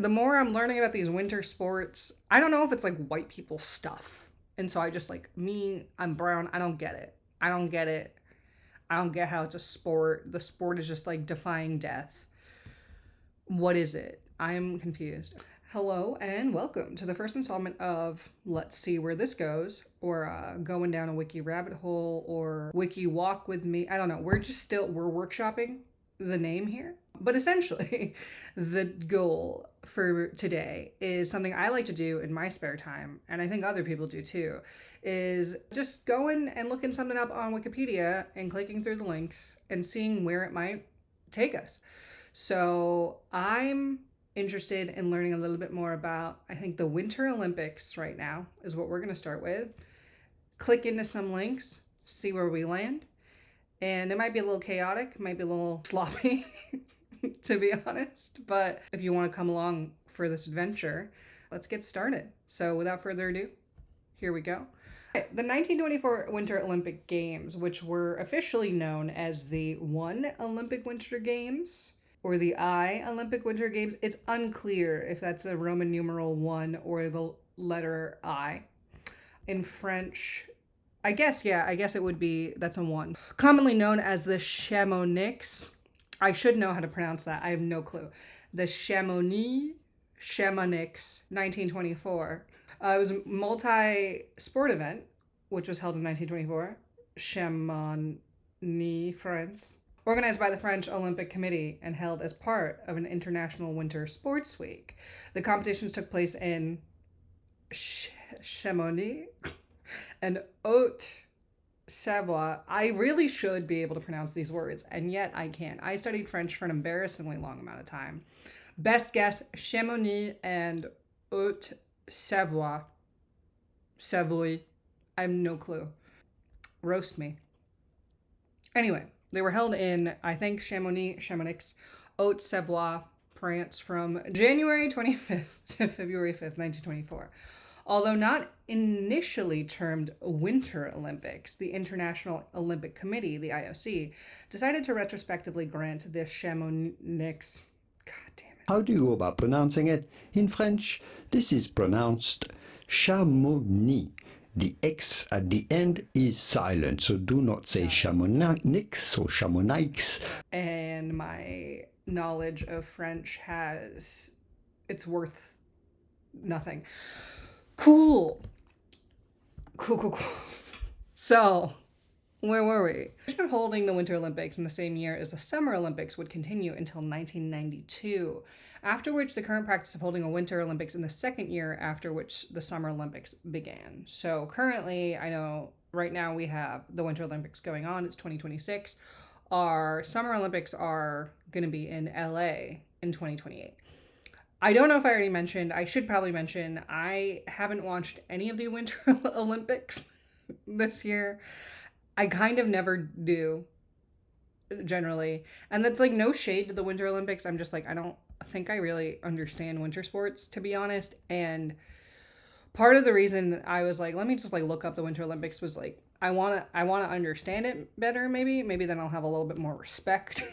the more I'm learning about these winter sports, I don't know if it's like white people stuff. And so I just like, I'm brown. I don't get it. I don't get it. I don't get how it's a sport. The sport is just like defying death. What is it? I am confused. Hello and welcome to the first installment of Let's See Where This Goes, or going down a wiki rabbit hole, or wiki walk with me. I don't know. We're workshopping the name here. But essentially, the goal for today is something I like to do in my spare time, and I think other people do too, is just going and looking something up on Wikipedia and clicking through the links and seeing where it might take us. So I'm interested in learning a little bit more about, I think, the Winter Olympics right now is what we're going to start with. Click into some links, see where we land. And it might be a little chaotic, might be a little sloppy, to be honest. But if you want to come along for this adventure, let's get started. So without further ado, here we go. The 1924 Winter Olympic Games, which were officially known as the I Olympic Winter Games, or the I Olympic Winter Games. It's unclear if that's a Roman numeral 1 or the letter I. In French, I guess it would be, that's a 1. Commonly known as the Chamonix. I should know how to pronounce that. I have no clue. The Chamonix 1924. It was a multi-sport event, which was held in 1924. Chamonix, France. Organized by the French Olympic Committee and held as part of an international winter sports week. The competitions took place in Chamonix and Haute-Savoie. I really should be able to pronounce these words, and yet I can't. I studied French for an embarrassingly long amount of time. Best guess, Chamonix and Haute-Savoie. Savoy. I have no clue. Roast me. Anyway, they were held in, I think, Chamonix, Haute-Savoie, France from January 25th to February 5th, 1924. Although not initially termed Winter Olympics, the International Olympic Committee, the IOC, decided to retrospectively grant the Chamonix. God damn it. How do you go about pronouncing it? In French, this is pronounced Chamonix. The X at the end is silent, so do not say Chamonix or Chamonix. And my knowledge of French it's worth nothing. Cool. So, where were we? The tradition of holding the Winter Olympics in the same year as the Summer Olympics would continue until 1992, after which the current practice of holding a Winter Olympics in the second year after which the Summer Olympics began. So currently, I know right now we have the Winter Olympics going on. It's 2026. Our Summer Olympics are going to be in LA in 2028. I don't know if I already mentioned, I should probably mention, I haven't watched any of the Winter Olympics this year. I kind of never do, generally. And that's like no shade to the Winter Olympics. I'm just like, I don't think I really understand winter sports, to be honest. And part of the reason I was like, let me just like look up the Winter Olympics was like, I want to understand it better, maybe then I'll have a little bit more respect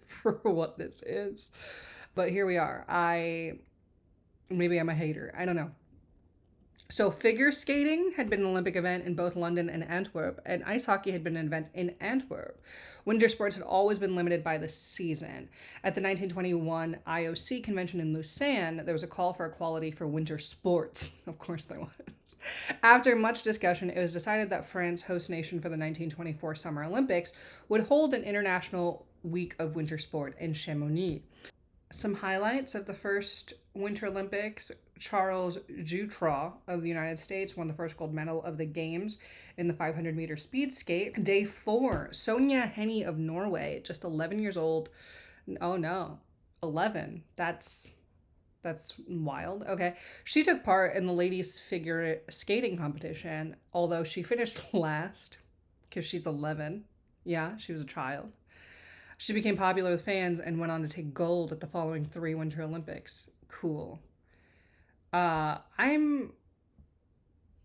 for what this is. But here we are. Maybe I'm a hater. I don't know. So figure skating had been an Olympic event in both London and Antwerp, and ice hockey had been an event in Antwerp. Winter sports had always been limited by the season. At the 1921 IOC convention in Lausanne, there was a call for equality for winter sports. Of course there was. After much discussion, it was decided that France, host nation for the 1924 Summer Olympics, would hold an international week of winter sport in Chamonix. Some highlights of the first Winter Olympics: Charles Jutra of the United States won the first gold medal of the games in the 500-meter speed skate. Day 4, Sonja Henie of Norway, just 11 years old. Oh no, 11. That's wild. Okay. She took part in the ladies figure skating competition, although she finished last because she's 11. Yeah, she was a child. She became popular with fans and went on to take gold at the following 3 Winter Olympics. Cool. I'm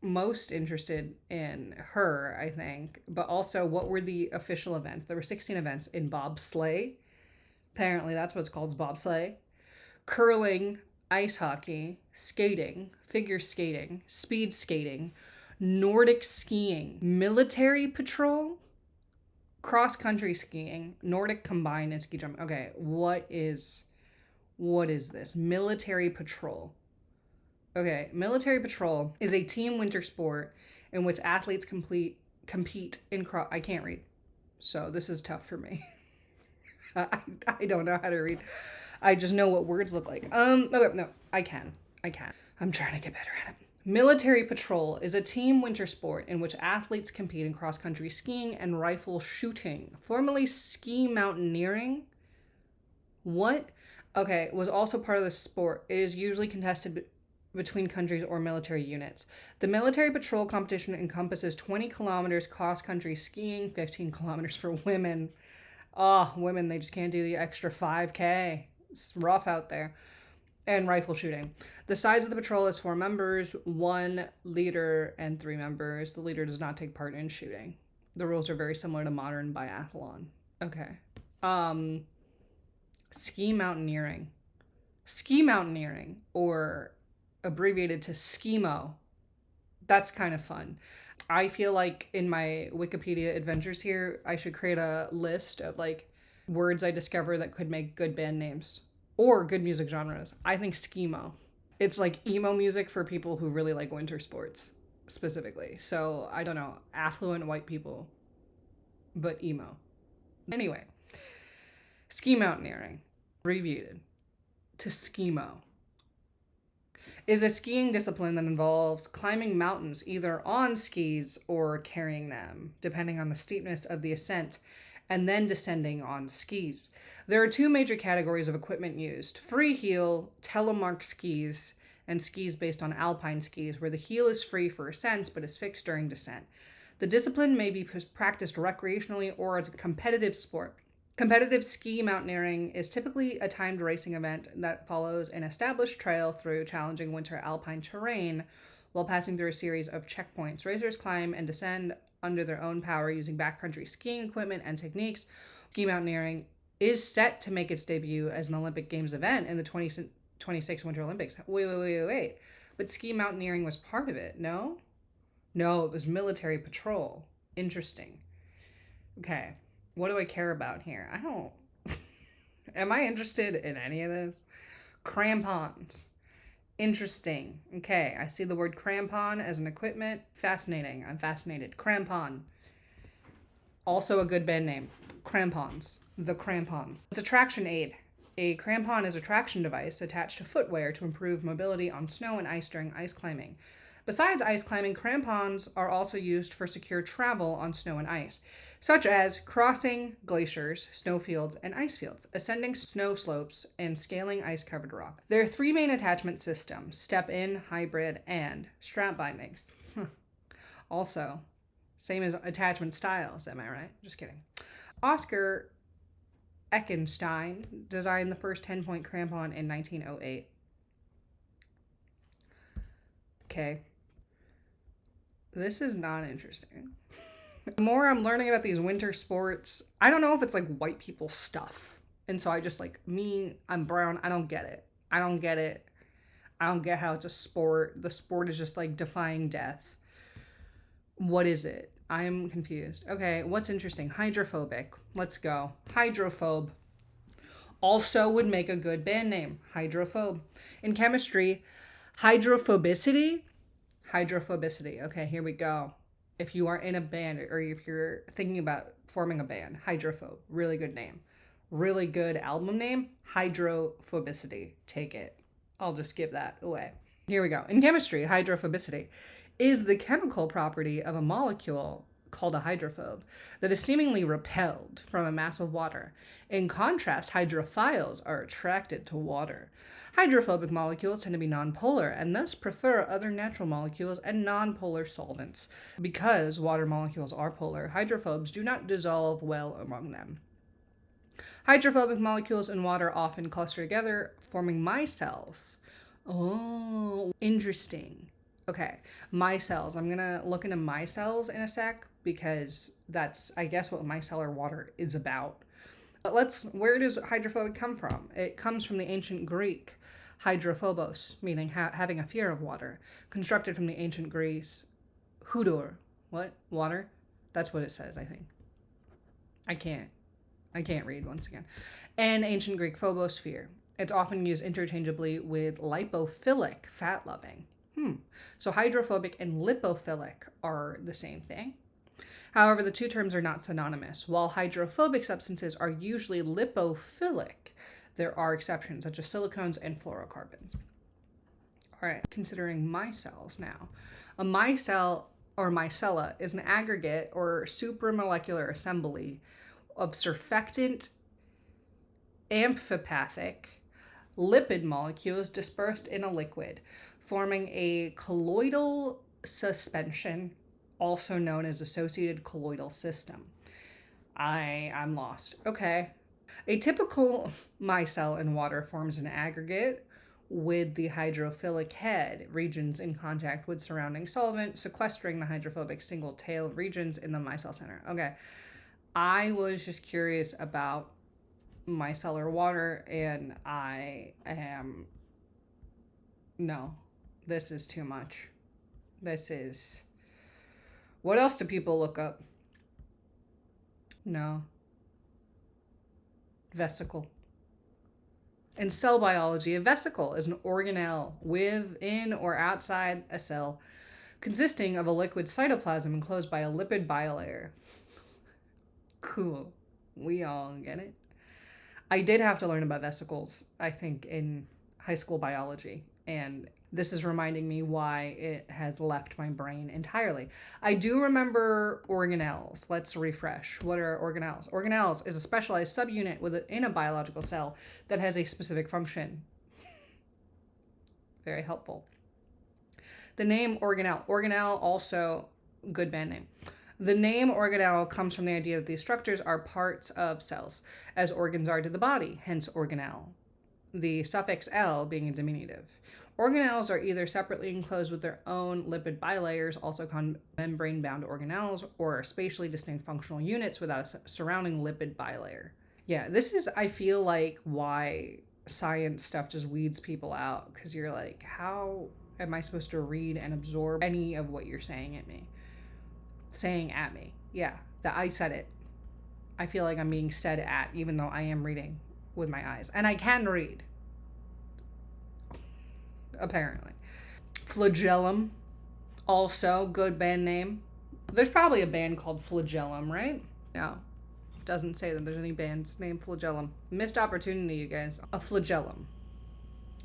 most interested in her, I think, but also what were the official events? There were 16 events in bobsleigh. Apparently that's what it's called, is bobsleigh. Curling, ice hockey, skating, figure skating, speed skating, Nordic skiing, military patrol, cross country skiing, Nordic combined, and ski jumping. Okay, what is this? Military patrol. Okay, military patrol is a team winter sport in which athletes compete in I can't read, so this is tough for me. I don't know how to read. I just know what words look like. Okay, no, I can. I'm trying to get better at it. Military patrol is a team winter sport in which athletes compete in cross-country skiing and rifle shooting, formerly ski mountaineering. What? Okay, was also part of the sport. It is usually contested between countries or military units. The military patrol competition encompasses 20 kilometers cross-country skiing, 15 kilometers for women. Oh, women, they just can't do the extra 5K. It's rough out there. And rifle shooting. The size of the patrol is 4 members, 1 leader, and 3 members. The leader does not take part in shooting. The rules are very similar to modern biathlon. Okay. Ski mountaineering. Ski mountaineering, or abbreviated to skimo. That's kind of fun. I feel like in my Wikipedia adventures here, I should create a list of like words I discover that could make good band names or good music genres. I think skimo. It's like emo music for people who really like winter sports specifically. So I don't know, affluent white people, but emo. Anyway, ski mountaineering, abbreviated to skimo, is a skiing discipline that involves climbing mountains either on skis or carrying them, depending on the steepness of the ascent, and then descending on skis. There are 2 major categories of equipment used: free heel, telemark skis, and skis based on alpine skis, where the heel is free for ascent but is fixed during descent. The discipline may be practiced recreationally or as a competitive sport. Competitive ski mountaineering is typically a timed racing event that follows an established trail through challenging winter alpine terrain while passing through a series of checkpoints. Racers climb and descend under their own power using backcountry skiing equipment and techniques. Ski mountaineering is set to make its debut as an Olympic Games event in the 2026 Winter Olympics. Wait. But ski mountaineering was part of it, no? No, it was military patrol. Interesting. Okay. What do I care about here? I don't... Am I interested in any of this? Crampons. Interesting. Okay, I see the word crampon as an equipment. Fascinating. I'm fascinated. Crampon. Also a good band name. Crampons. The Crampons. It's a traction aid. A crampon is a traction device attached to footwear to improve mobility on snow and ice during ice climbing. Besides ice climbing, crampons are also used for secure travel on snow and ice, such as crossing glaciers, snowfields, and ice fields, ascending snow slopes, and scaling ice-covered rock. There are 3 main attachment systems: step-in, hybrid, and strap bindings. Also, same as attachment styles, am I right? Just kidding. Oscar Eckenstein designed the first 10-point crampon in 1908. Okay. This is not interesting. The more I'm learning about these winter sports, I don't know if it's like white people stuff. And so I just like, I'm brown. I don't get it. I don't get how it's a sport. The sport is just like defying death. What is it? I'm confused. Okay, what's interesting? Hydrophobic. Let's go. Hydrophobe. Also would make a good band name. Hydrophobe. In chemistry, hydrophobicity. Okay, here we go. If you are in a band or if you're thinking about forming a band, Hydrophobe. Really good name. Really good album name. Hydrophobicity. Take it. I'll just give that away. Here we go. In chemistry, hydrophobicity is the chemical property of a molecule called a hydrophobe that is seemingly repelled from a mass of water. In contrast, hydrophiles are attracted to water. Hydrophobic molecules tend to be nonpolar and thus prefer other natural molecules and nonpolar solvents. Because water molecules are polar, hydrophobes do not dissolve well among them. Hydrophobic molecules in water often cluster together, forming micelles. Oh, interesting. Okay, micelles. I'm gonna look into micelles in a sec because that's, I guess, what micellar water is about. But where does hydrophobic come from? It comes from the ancient Greek. Hydrophobos, meaning having a fear of water, constructed from the ancient Greece hudor. What? Water? That's what it says, I think. I can't read once again. And ancient Greek phobos, fear. It's often used interchangeably with lipophilic, fat-loving. So hydrophobic and lipophilic are the same thing. However, the two terms are not synonymous. While hydrophobic substances are usually lipophilic, there are exceptions, such as silicones and fluorocarbons. All right, considering micelles now. A micelle or micella is an aggregate or supramolecular assembly of surfactant amphipathic lipid molecules dispersed in a liquid, forming a colloidal suspension, also known as associated colloidal system. I'm lost. Okay. A typical micelle in water forms an aggregate with the hydrophilic head regions in contact with surrounding solvent, sequestering the hydrophobic single-tailed regions in the micelle center. Okay. I was just curious about micellar water, and no, this is too much. What else do people look up? No. Vesicle. In cell biology, a vesicle is an organelle within or outside a cell, consisting of a liquid cytoplasm enclosed by a lipid bilayer. Cool. We all get it. I did have to learn about vesicles, I think, in high school biology, and this is reminding me why it has left my brain entirely. I do remember organelles. Let's refresh. What are organelles? Organelles is a specialized subunit within a biological cell that has a specific function. Very helpful. The name organelle also, good band name. The name organelle comes from the idea that these structures are parts of cells, as organs are to the body, hence organelle. The suffix "l" being a diminutive. Organelles are either separately enclosed with their own lipid bilayers, also called membrane-bound organelles, or spatially distinct functional units without a surrounding lipid bilayer. Yeah, this is, I feel like, why science stuff just weeds people out, because you're like, how am I supposed to read and absorb any of what you're saying at me? Yeah, I said it. I feel like I'm being said at, even though I am reading with my eyes. And I can read. Apparently. Flagellum, also good band name. There's probably a band called Flagellum, right? No, doesn't say that there's any bands named Flagellum. Missed opportunity, you guys. A flagellum,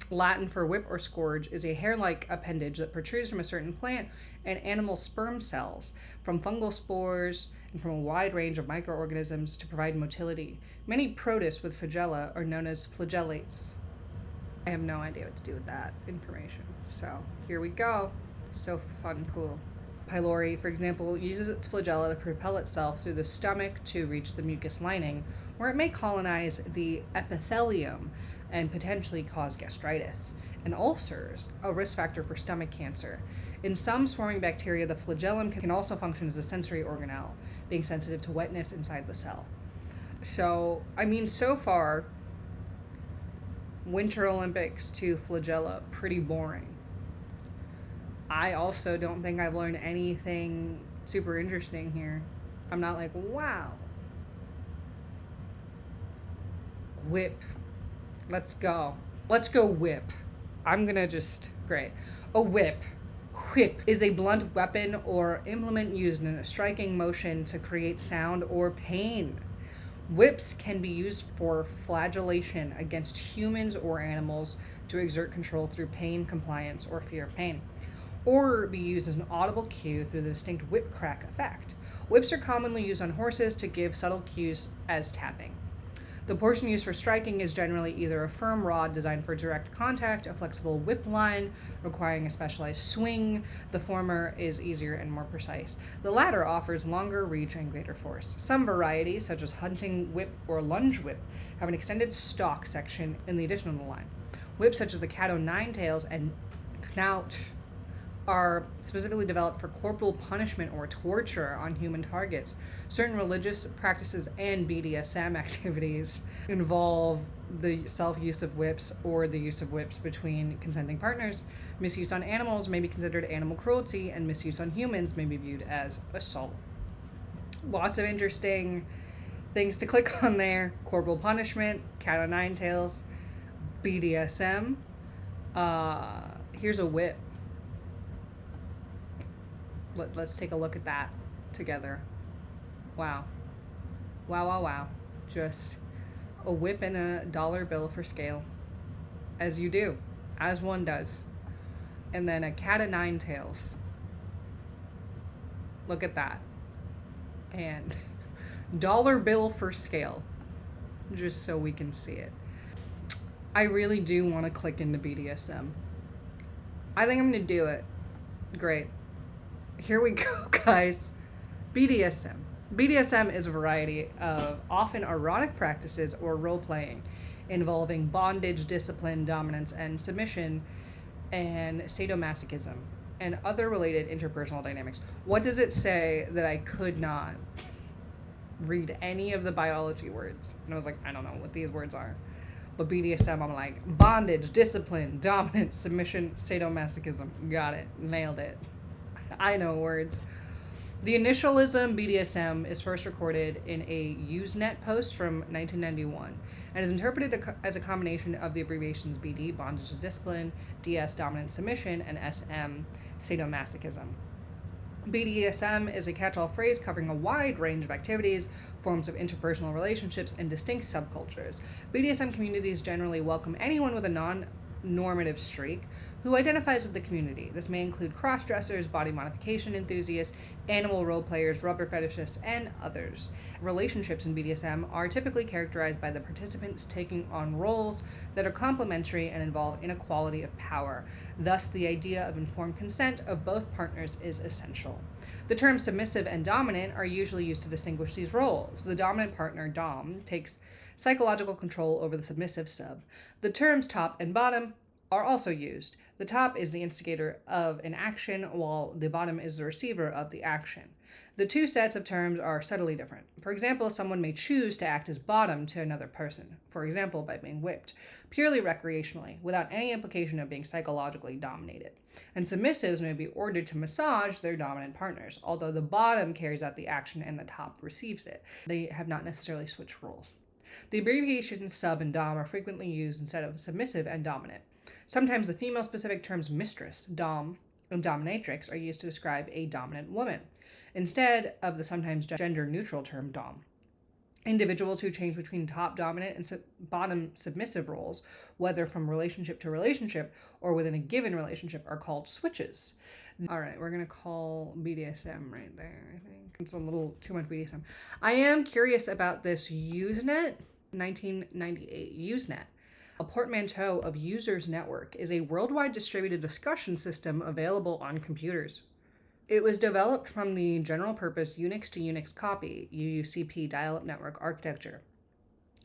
Latin for whip or scourge, is a hair-like appendage that protrudes from a certain plant and animal sperm cells, from fungal spores, and from a wide range of microorganisms to provide motility. Many protists with flagella are known as flagellates. I have no idea what to do with that information. So here we go. So fun, cool. Pylori, for example, uses its flagella to propel itself through the stomach to reach the mucous lining, where it may colonize the epithelium and potentially cause gastritis and ulcers, a risk factor for stomach cancer. In some swarming bacteria, the flagellum can also function as a sensory organelle, being sensitive to wetness inside the cell. So, I mean, so far, Winter Olympics to flagella, pretty boring. I also don't think I've learned anything super interesting here. I'm not like, wow. Whip. Let's go. Let's go whip. I'm gonna great. A whip. Whip is a blunt weapon or implement used in a striking motion to create sound or pain. Whips can be used for flagellation against humans or animals to exert control through pain, compliance, or fear of pain, or be used as an audible cue through the distinct whip crack effect. Whips are commonly used on horses to give subtle cues as tapping. The portion used for striking is generally either a firm rod designed for direct contact, a flexible whip line requiring a specialized swing. The former is easier and more precise. The latter offers longer reach and greater force. Some varieties, such as hunting whip or lunge whip, have an extended stock section in the addition of the line. Whips such as the cat o' nine tails and knout are specifically developed for corporal punishment or torture on human targets. Certain religious practices and BDSM activities involve the self-use of whips or the use of whips between consenting partners. Misuse on animals may be considered animal cruelty, and misuse on humans may be viewed as assault. Lots of interesting things to click on there. Corporal punishment, cat o' nine tails, BDSM. Here's a whip. Let's take a look at that together. Wow. Wow. Just a whip and a dollar bill for scale. As you do. As one does. And then a cat o' nine tails. Look at that. And dollar bill for scale. Just so we can see it. I really do want to click into BDSM. I think I'm going to do it. Great. Here we go, guys. BDSM. BDSM is a variety of often erotic practices or role-playing involving bondage, discipline, dominance, and submission, and sadomasochism, and other related interpersonal dynamics. What does it say that I could not read any of the biology words? And I was like, I don't know what these words are. But BDSM, I'm like, bondage, discipline, dominance, submission, sadomasochism. Got it. Nailed it. I know words. The initialism BDSM is first recorded in a Usenet post from 1991 and is interpreted as a combination of the abbreviations BD, bondage and discipline, DS, dominant submission, and SM, sadomasochism. BDSM is a catch-all phrase covering a wide range of activities, forms of interpersonal relationships, and distinct subcultures. BDSM communities generally welcome anyone with a non-normative streak who identifies with the community. This may include cross-dressers, body modification enthusiasts, animal role players, rubber fetishists, and others. Relationships in BDSM are typically characterized by the participants taking on roles that are complementary and involve inequality of power. Thus, the idea of informed consent of both partners is essential. The terms submissive and dominant are usually used to distinguish these roles. The dominant partner, dom, takes psychological control over the submissive sub. The terms top and bottom are also used. The top is the instigator of an action, while the bottom is the receiver of the action. The two sets of terms are subtly different. For example, someone may choose to act as bottom to another person, for example, by being whipped, purely recreationally, without any implication of being psychologically dominated. And submissives may be ordered to massage their dominant partners, although the bottom carries out the action and the top receives it. They have not necessarily switched roles. The abbreviations sub and dom are frequently used instead of submissive and dominant. Sometimes the female-specific terms mistress, dom, and dominatrix are used to describe a dominant woman, instead of the sometimes gender-neutral term dom. Individuals who change between top dominant and bottom submissive roles, whether from relationship to relationship or within a given relationship, are called switches. All right, we're going to call BDSM right there, I think. It's a little too much BDSM. I am curious about this Usenet, 1998. Usenet, a portmanteau of Users Network, is a worldwide distributed discussion system available on computers. It was developed from the general-purpose Unix to Unix copy, UUCP dial-up network architecture.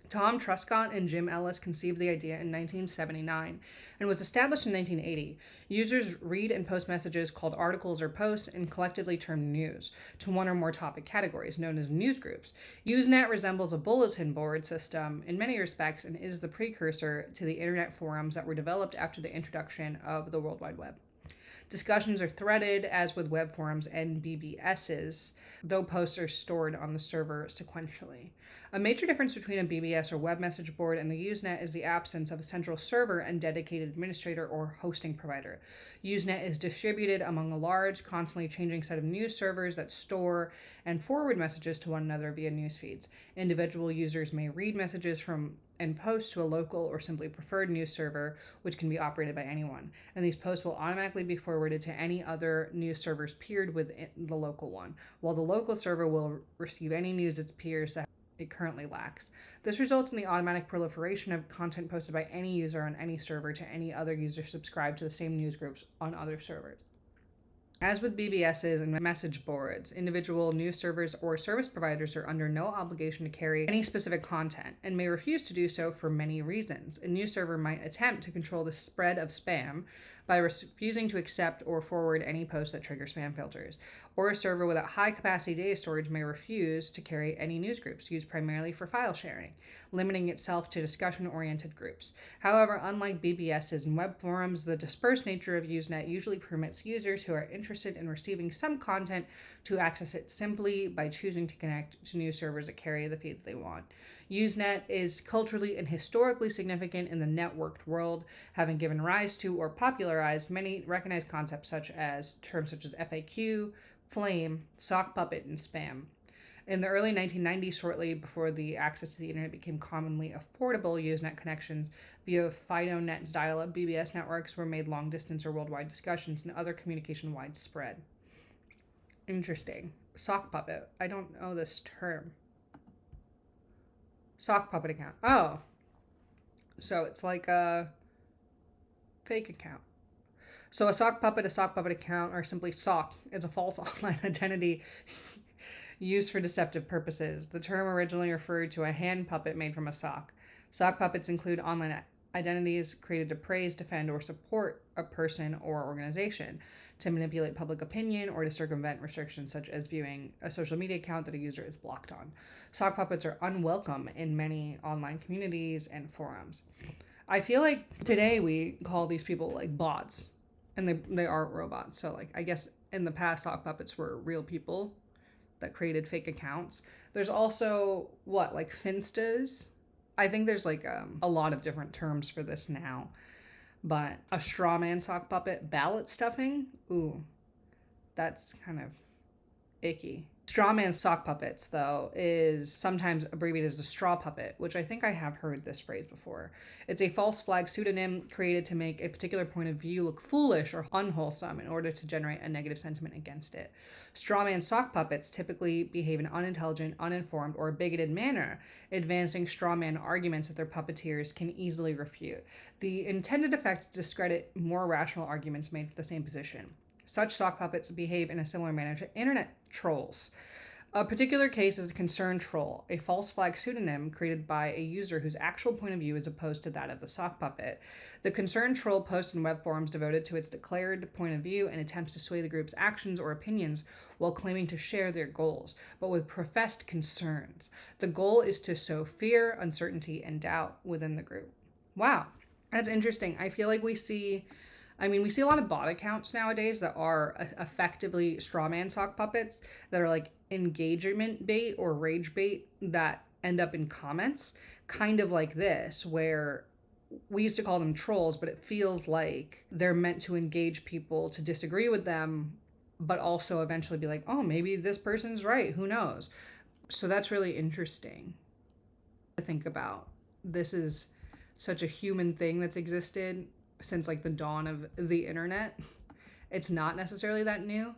Tom Truscott and Jim Ellis conceived the idea in 1979 and was established in 1980. Users read and post messages called articles or posts and collectively termed news to one or more topic categories known as newsgroups. Usenet resembles a bulletin board system in many respects and is the precursor to the internet forums that were developed after the introduction of the World Wide Web. Discussions are threaded, as with web forums and BBSs, though posts are stored on the server sequentially. A major difference between a BBS or web message board and the Usenet is the absence of a central server and dedicated administrator or hosting provider. Usenet is distributed among a large, constantly changing set of news servers that store and forward messages to one another via news feeds. Individual users may read messages from and post to a local or simply preferred news server, which can be operated by anyone. And these posts will automatically be forwarded to any other news servers peered with the local one, while the local server will receive any news its peers that it currently lacks. This results in the automatic proliferation of content posted by any user on any server to any other user subscribed to the same news groups on other servers. As with BBSs and message boards, individual news servers or service providers are under no obligation to carry any specific content and may refuse to do so for many reasons. A news server might attempt to control the spread of spam by refusing to accept or forward any posts that trigger spam filters. Or a server with a high capacity data storage may refuse to carry any news groups used primarily for file sharing, limiting itself to discussion-oriented groups. However, unlike BBSs and web forums, the dispersed nature of Usenet usually permits users who are interested in receiving some content to access it simply by choosing to connect to news servers that carry the feeds they want. Usenet is culturally and historically significant in the networked world, having given rise to or popularized many recognized concepts such as terms such as FAQ, flame, sock puppet, and spam. In the early 1990s, shortly before the access to the internet became commonly affordable, Usenet connections via FidoNet's dial-up BBS networks were made long-distance or worldwide discussions and other communication widespread. Interesting. Sock puppet. I don't know this term. Sock puppet account. Oh. So it's like a fake account. So a sock puppet account, or simply sock, is a false online identity used for deceptive purposes. The term originally referred to a hand puppet made from a sock. Sock puppets include online identities created to praise, defend, or support a person or organization, to manipulate public opinion, or to circumvent restrictions such as viewing a social media account that a user is blocked on. Sock puppets are unwelcome in many online communities and forums. I feel like today we call these people like bots, and they aren't robots. So like I guess in the past, sock puppets were real people that created fake accounts. There's also like Finstas. I think there's like a lot of different terms for this now. But a straw man sock puppet, ballot stuffing, ooh, that's kind of icky. Straw man sock puppets, though, is sometimes abbreviated as a straw puppet, which I think I have heard this phrase before. It's a false flag pseudonym created to make a particular point of view look foolish or unwholesome in order to generate a negative sentiment against it. Straw man sock puppets typically behave in an unintelligent, uninformed, or bigoted manner, advancing straw man arguments that their puppeteers can easily refute. The intended effect is to discredit more rational arguments made for the same position. Such sock puppets behave in a similar manner to internet trolls. A particular case is a concerned troll, a false flag pseudonym created by a user whose actual point of view is opposed to that of the sock puppet. The concerned troll posts in web forums devoted to its declared point of view and attempts to sway the group's actions or opinions while claiming to share their goals, but with professed concerns. The goal is to sow fear, uncertainty, and doubt within the group. Wow, that's interesting. I feel like we see a lot of bot accounts nowadays that are effectively strawman sock puppets that are like engagement bait or rage bait that end up in comments, kind of like this, where we used to call them trolls, but it feels like they're meant to engage people to disagree with them, but also eventually be like, oh, maybe this person's right. Who knows? So that's really interesting to think about. This is such a human thing that's existed since like the dawn of the internet. It's not necessarily that new.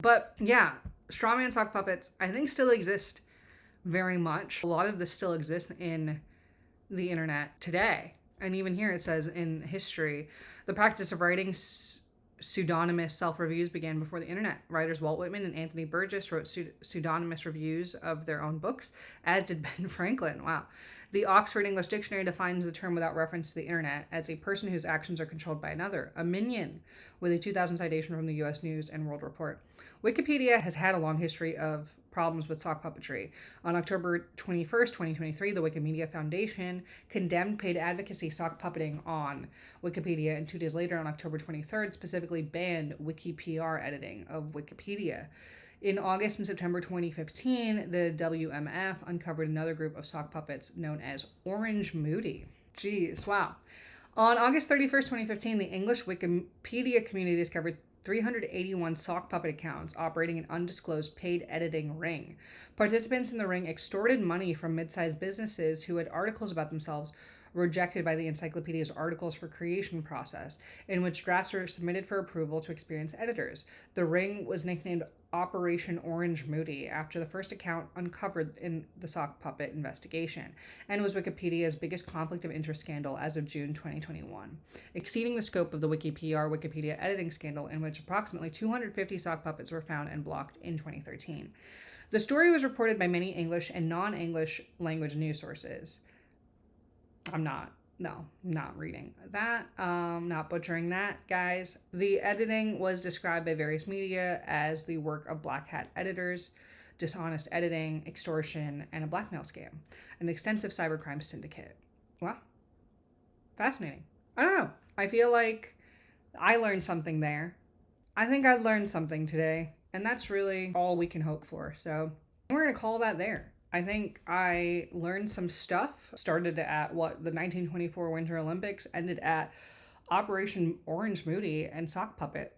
But yeah, strawman sock puppets, I think, still exist very much. A lot of this still exists in the internet today. And even here it says in history, the practice of writing pseudonymous self-reviews began before the internet. Writers Walt Whitman and Anthony Burgess wrote pseudonymous reviews of their own books, as did Ben Franklin. Wow. The Oxford English Dictionary defines the term without reference to the internet as a person whose actions are controlled by another, a minion, with a 2000 citation from the U.S. News and World Report. Wikipedia has had a long history of problems with sock puppetry. On October 21st, 2023, the Wikimedia Foundation condemned paid advocacy sock puppeting on Wikipedia, and 2 days later, on October 23rd, specifically banned WikiPR editing of Wikipedia. In August and September 2015, the WMF uncovered another group of sock puppets known as Orange Moody. Jeez, wow. On August 31st, 2015, the English Wikipedia community discovered 381 sock puppet accounts operating an undisclosed paid editing ring. Participants in the ring extorted money from mid-sized businesses who had articles about themselves rejected by the encyclopedia's articles for creation process, in which drafts were submitted for approval to experienced editors. The ring was nicknamed Operation Orange Moody after the first account uncovered in the sock puppet investigation, and was Wikipedia's biggest conflict of interest scandal as of June 2021, exceeding the scope of the Wikipedia editing scandal, in which approximately 250 sock puppets were found and blocked in 2013. The story was reported by many English and non-English language news sources. I'm not reading that. Not butchering that, guys. The editing was described by various media as the work of black hat editors, dishonest editing, extortion, and a blackmail scam, an extensive cybercrime syndicate. Wow. Fascinating. I don't know. I feel like I learned something there. I think I've learned something today, and that's really all we can hope for. So we're going to call that there. I think I learned some stuff. Started at the 1924 Winter Olympics, ended at Operation Orange Moody and sock puppet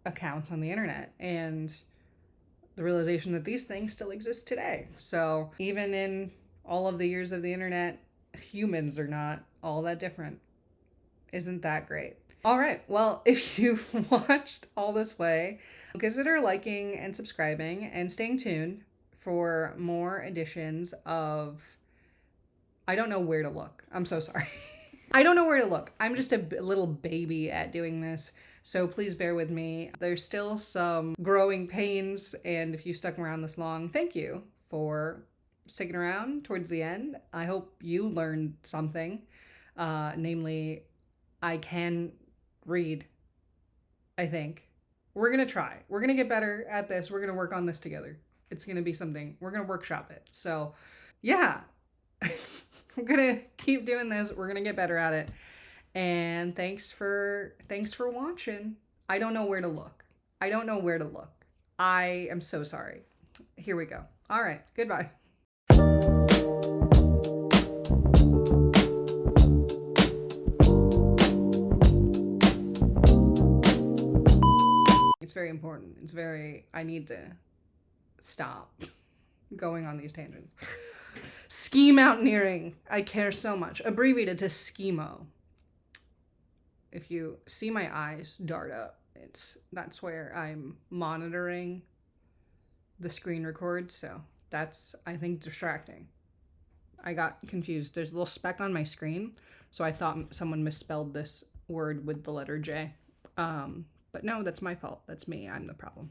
accounts on the internet, and the realization that these things still exist today. So even in all of the years of the internet, humans are not all that different. Isn't that great? All right. Well, if you've watched all this way, consider liking and subscribing and staying tuned for more editions of I don't know where to look. I'm so sorry. I don't know where to look. I'm just a little baby at doing this, so please bear with me. There's still some growing pains, and if you've stuck around this long, thank you for sticking around towards the end. I hope you learned something, namely, I can read, I think. We're going to try. We're going to get better at this. We're going to work on this together. It's going to be something. We're going to workshop it. So, yeah. I'm going to keep doing this. We're going to get better at it. And thanks for watching. I don't know where to look. I am so sorry. Here we go. All right. Goodbye. It's very important. I need to stop going on these tangents. Ski mountaineering. I care so much. Abbreviated to SKIMO. If you see my eyes dart up, that's where I'm monitoring the screen record. So that's, I think, distracting. I got confused. There's a little speck on my screen, so I thought someone misspelled this word with the letter J. But no, that's my fault. That's me. I'm the problem.